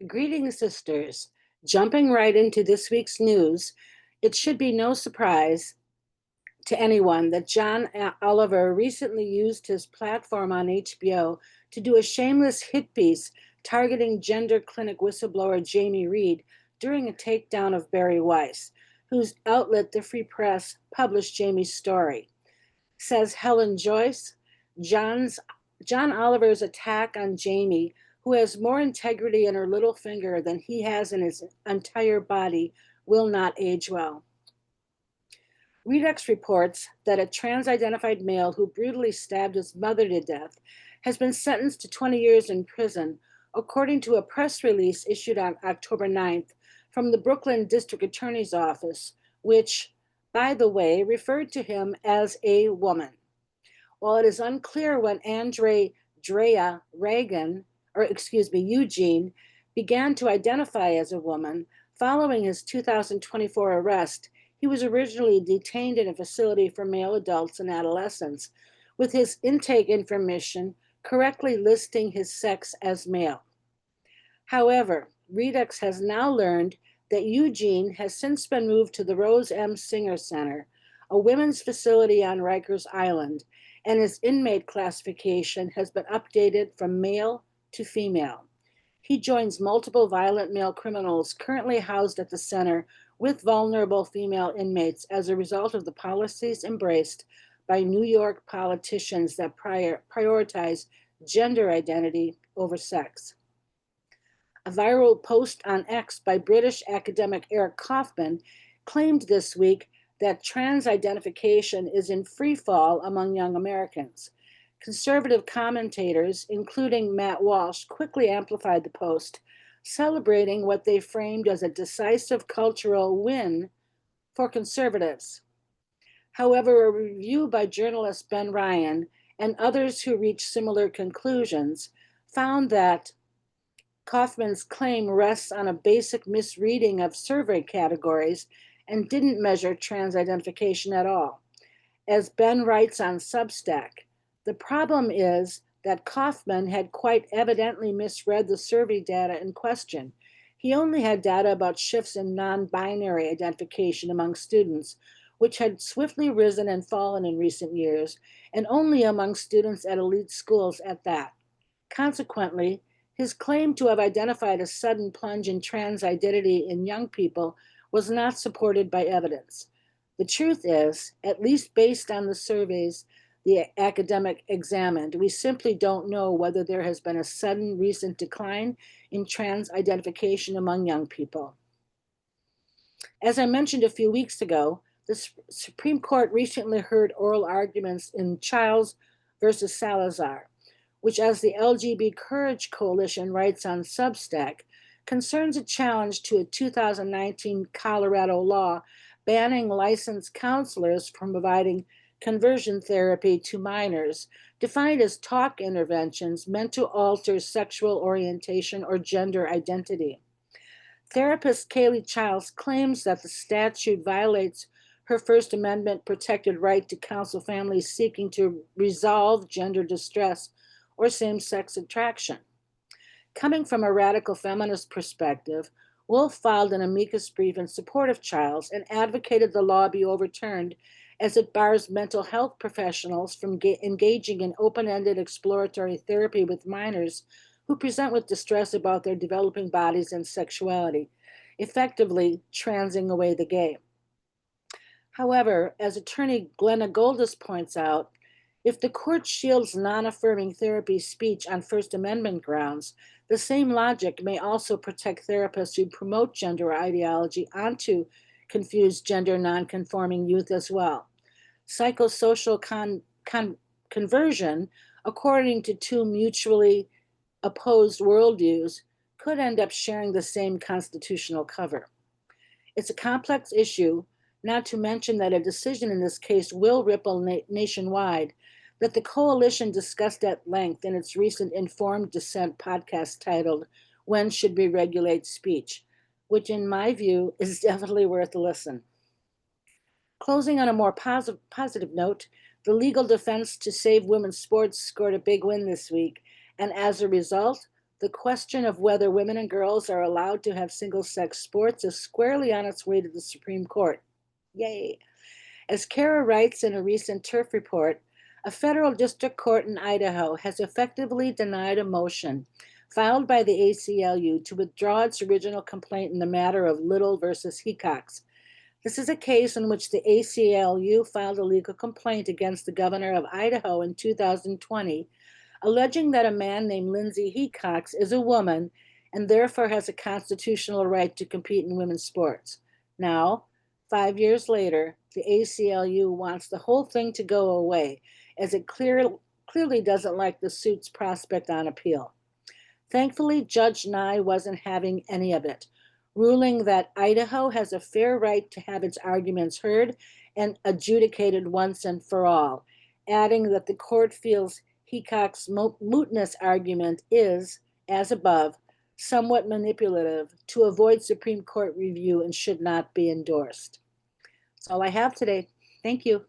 Greetings, sisters. Jumping right into this week's news, it should be no surprise to anyone that John Oliver recently used his platform on HBO to do a shameless hit piece targeting gender clinic whistleblower Jamie Reed during a takedown of Barry Weiss, whose outlet, the Free Press, published Jamie's story. Says Helen Joyce, John's John Oliver's attack on Jamie, who has more integrity in her little finger than he has in his entire body, will not age well. Redex reports that a trans-identified male who brutally stabbed his mother to death has been sentenced to 20 years in prison, according to a press release issued on October 9th from the Brooklyn District Attorney's Office, which, by the way, referred to him as a woman. While it is unclear when Eugene, began to identify as a woman following his 2024 arrest, he was originally detained in a facility for male adults and adolescents, with his intake information correctly listing his sex as male. However, Redex has now learned that Eugene has since been moved to the Rose M. Singer Center, a women's facility on Rikers Island, and his inmate classification has been updated from male to female. He joins multiple violent male criminals currently housed at the center with vulnerable female inmates as a result of the policies embraced by New York politicians that prioritize gender identity over sex. A viral post on X by British academic Eric Kaufman claimed this week that trans identification is in free fall among young Americans. Conservative commentators, including Matt Walsh, quickly amplified the post, celebrating what they framed as a decisive cultural win for conservatives. However, a review by journalist Ben Ryan and others who reached similar conclusions found that Kaufman's claim rests on a basic misreading of survey categories and didn't measure trans identification at all. As Ben writes on Substack, the problem is that Kaufman had quite evidently misread the survey data in question. He only had data about shifts in non-binary identification among students, which had swiftly risen and fallen in recent years, and only among students at elite schools at that. Consequently, his claim to have identified a sudden plunge in trans identity in young people was not supported by evidence. The truth is, at least based on the surveys the academic examined, we simply don't know whether there has been a sudden recent decline in trans identification among young people. As I mentioned a few weeks ago, the Supreme Court recently heard oral arguments in Childs versus Salazar, which, as the LGB Courage Coalition writes on Substack, concerns a challenge to a 2019 Colorado law banning licensed counselors from providing conversion therapy to minors, defined as talk interventions meant to alter sexual orientation or gender identity. Therapist Kaylee Childs claims that the statute violates her First Amendment protected right to counsel families seeking to resolve gender distress or same-sex attraction. Coming from a radical feminist perspective, Wolf filed an amicus brief in support of Childs and advocated the law be overturned as it bars mental health professionals from engaging in open-ended exploratory therapy with minors who present with distress about their developing bodies and sexuality, effectively transing away the gay. However, as attorney Glenna Goldis points out, if the court shields non-affirming therapy speech on First Amendment grounds, the same logic may also protect therapists who promote gender ideology onto confused gender nonconforming youth as well. Psychosocial conversion, according to two mutually opposed worldviews, could end up sharing the same constitutional cover. It's a complex issue, not to mention that a decision in this case will ripple nationwide, that the coalition discussed at length in its recent Informed Dissent podcast titled, When Should We Regulate Speech?, which in my view is definitely worth a listen. Closing on a more positive note, the legal defense to save women's sports scored a big win this week, and as a result, The question of whether women and girls are allowed to have single-sex sports is squarely on its way to the Supreme Court. Yay. As Kara writes in a recent turf report, a federal district court in Idaho has effectively denied a motion filed by the ACLU to withdraw its original complaint in the matter of Little versus Hecox. This is a case in which the ACLU filed a legal complaint against the governor of Idaho in 2020, alleging that a man named Lindsay Hecox is a woman and therefore has a constitutional right to compete in women's sports. Now, 5 years later, the ACLU wants the whole thing to go away, as it clearly doesn't like the suit's prospect on appeal. Thankfully, Judge Nye wasn't having any of it, ruling that Idaho has a fair right to have its arguments heard and adjudicated once and for all, adding that the court feels Hecox's mootness argument is, as above, somewhat manipulative to avoid Supreme Court review and should not be endorsed. That's all I have today. Thank you.